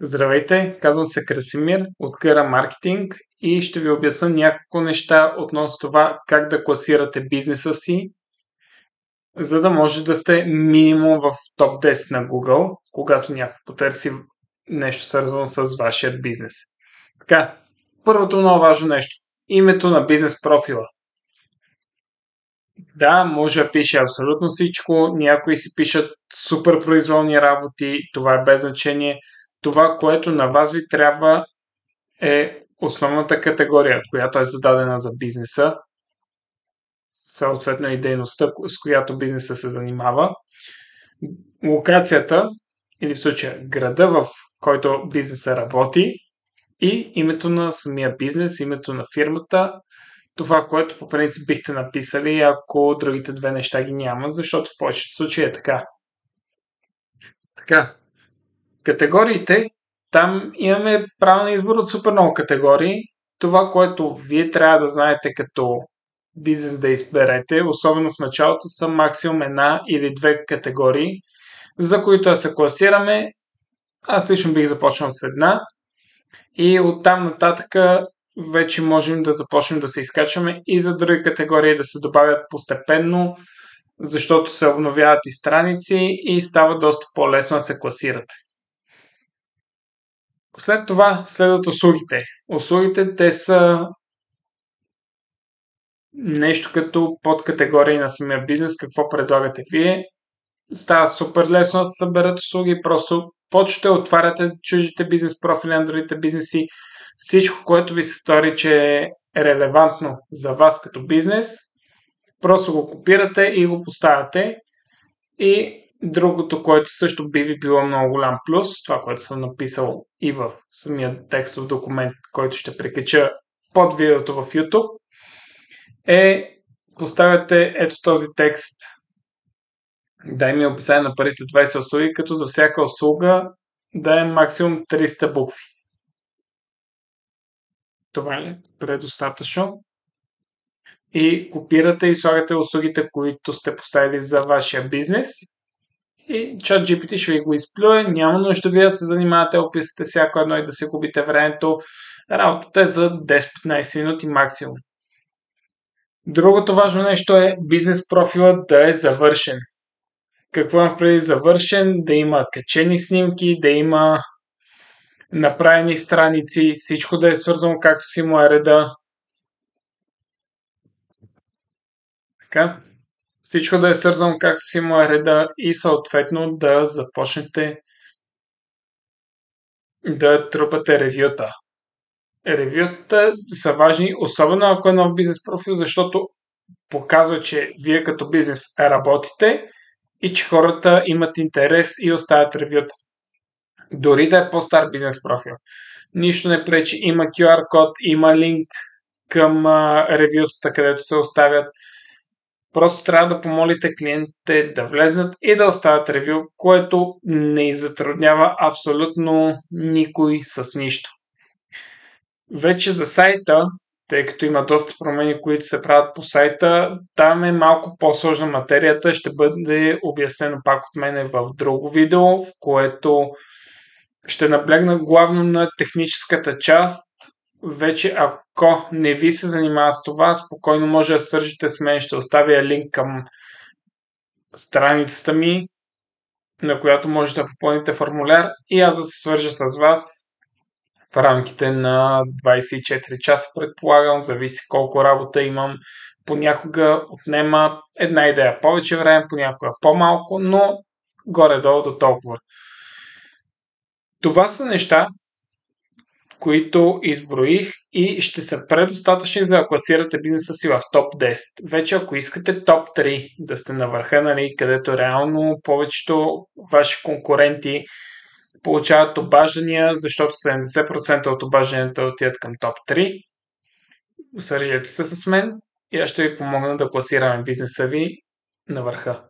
Здравейте, казвам се Красимир от Къра Маркетинг и ще ви обясня няколко неща относно това как да класирате бизнеса си, за да може да сте минимум в топ 10 на Google, когато някой потърси нещо свързано с вашия бизнес. Така, първото много важно нещо. Името на бизнес профила. Да, може да пише абсолютно всичко, някои си пишат супер произволни работи, това е без значение. Това, което на вас ви трябва е основната категория, която е зададена за бизнеса, съответно и дейността, с която бизнеса се занимава, локацията или в случая града, в който бизнеса работи и името на самия бизнес, името на фирмата, това, което по принцип бихте написали, ако другите две неща ги няма, защото в повечето случаи е така. Така, категориите, там имаме право на избор от супер много категории. Това, което вие трябва да знаете като бизнес да изберете, особено в началото, са максимум една или две категории, за които да се класираме. Аз лично бих започнал с една и оттам нататък вече можем да започнем да се изкачваме и за други категории да се добавят постепенно, защото се обновяват и страници и става доста по-лесно да се класирате. След това следват услугите. Услугите, те са нещо като подкатегории на самия бизнес, какво предлагате вие. Става супер лесно да се съберат услуги, просто почвате, отваряте чуждите бизнес профили на другите бизнеси, всичко, което ви се стори, че е релевантно за вас като бизнес, просто го копирате и го поставяте. И другото, което също би ви било много голям плюс, това, което съм написал и в самия текстов документ, който ще прикача под видеото в YouTube, е поставяте ето този текст. Дай ми описание на първите 20 услуги, като за всяка услуга да е максимум 300 букви. Това е предостатъчно. И копирате и слагате услугите, които сте поставили за вашия бизнес. И ChatGPT ще ви го изплюе. Няма нужда вие да се занимавате, описате всяко едно и да се губите времето. Работата е за 10-15 минути максимум. Другото важно нещо е бизнес профилът да е завършен. Какво имам преди завършен? Да има качени снимки, да има направени страници, всичко да е свързано както си му е реда. Така. Всичко да е свързано както си му е реда и съответно да започнете да трупате ревюта. Ревюта са важни, особено ако е нов бизнес профил, защото показва, че вие като бизнес работите и че хората имат интерес и оставят ревюта. Дори да е по-стар бизнес профил. Нищо не пречи, има QR код, има линк към ревютата, където се оставят. Просто трябва да помолите клиентите да влезнат и да оставят ревю, което не затруднява абсолютно никой с нищо. Вече за сайта, тъй като има доста промени, които се правят по сайта, там е малко по-сложна материята, ще бъде обяснено пак от мене в друго видео, в което ще наблегна главно на техническата част. Вече ако не ви се занимава с това, спокойно може да свържете с мен, ще оставя линк към страницата ми, на която може да попълните формуляр и аз да се свържа с вас в рамките на 24 часа, предполагам, зависи колко работа имам. Понякога отнема една идея повече време, понякога по-малко, но горе-долу до толкова. Това са неща, които изброих и ще са предостатъчни за да класирате бизнеса си в топ 10. Вече ако искате топ 3 да сте на върха, нали, където реално повечето ваши конкуренти получават обаждания, защото 70% от обажданията отиват към топ 3, свържете се с мен и аз ще ви помогна да класираме бизнеса ви на върха.